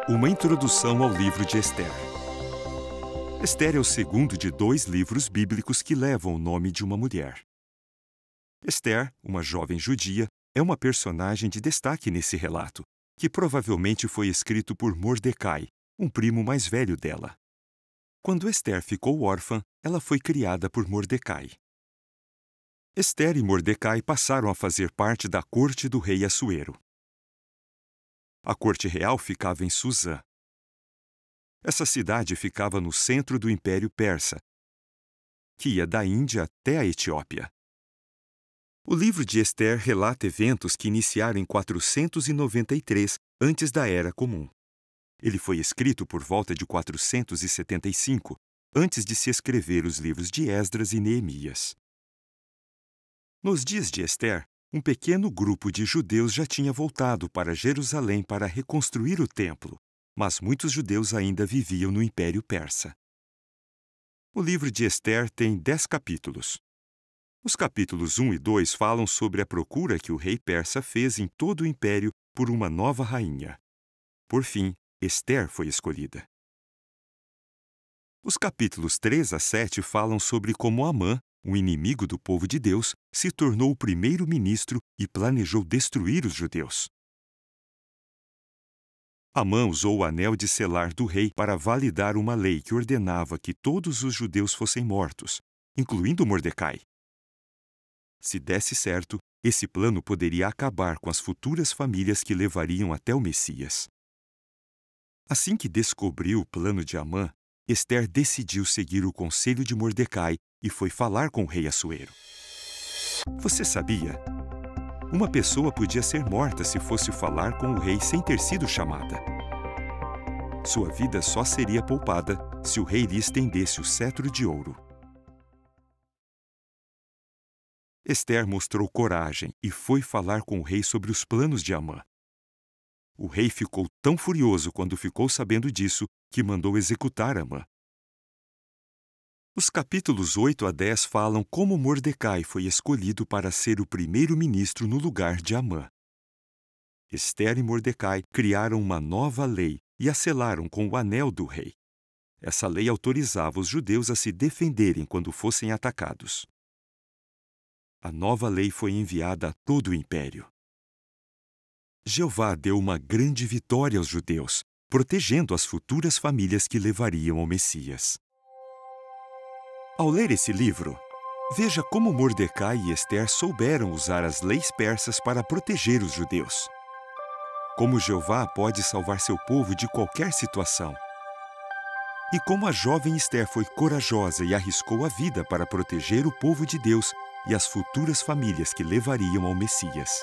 Uma introdução ao livro de Ester. Ester é o segundo de 2 livros bíblicos que levam o nome de uma mulher. Ester, uma jovem judia, é uma personagem de destaque nesse relato, que provavelmente foi escrito por Mordecai, um primo mais velho dela. Quando Ester ficou órfã, ela foi criada por Mordecai. Ester e Mordecai passaram a fazer parte da corte do rei Assuero. A corte real ficava em Suzã. Essa cidade ficava no centro do Império Persa, que ia da Índia até a Etiópia. O livro de Ester relata eventos que iniciaram em 493 antes da Era Comum. Ele foi escrito por volta de 475, antes de se escrever os livros de Esdras e Neemias. Nos dias de Ester, um pequeno grupo de judeus já tinha voltado para Jerusalém para reconstruir o templo, mas muitos judeus ainda viviam no Império Persa. O livro de Ester tem 10 capítulos. Os capítulos 1 e 2 falam sobre a procura que o rei persa fez em todo o império por uma nova rainha. Por fim, Ester foi escolhida. Os capítulos 3 a 7 falam sobre como Amã, um inimigo do povo de Deus, se tornou o primeiro-ministro e planejou destruir os judeus. Amã usou o anel de selar do rei para validar uma lei que ordenava que todos os judeus fossem mortos, incluindo Mordecai. Se desse certo, esse plano poderia acabar com as futuras famílias que levariam até o Messias. Assim que descobriu o plano de Amã, Ester decidiu seguir o conselho de Mordecai e foi falar com o rei Assuero. Você sabia? Uma pessoa podia ser morta se fosse falar com o rei sem ter sido chamada. Sua vida só seria poupada se o rei lhe estendesse o cetro de ouro. Ester mostrou coragem e foi falar com o rei sobre os planos de Amã. O rei ficou tão furioso quando ficou sabendo disso que mandou executar Amã. Os capítulos 8 a 10 falam como Mordecai foi escolhido para ser o primeiro-ministro no lugar de Amã. Ester e Mordecai criaram uma nova lei e a selaram com o anel do rei. Essa lei autorizava os judeus a se defenderem quando fossem atacados. A nova lei foi enviada a todo o império. Jeová deu uma grande vitória aos judeus, protegendo as futuras famílias que levariam ao Messias. Ao ler esse livro, veja como Mordecai e Ester souberam usar as leis persas para proteger os judeus. Como Jeová pode salvar seu povo de qualquer situação. E como a jovem Ester foi corajosa e arriscou a vida para proteger o povo de Deus e as futuras famílias que levariam ao Messias.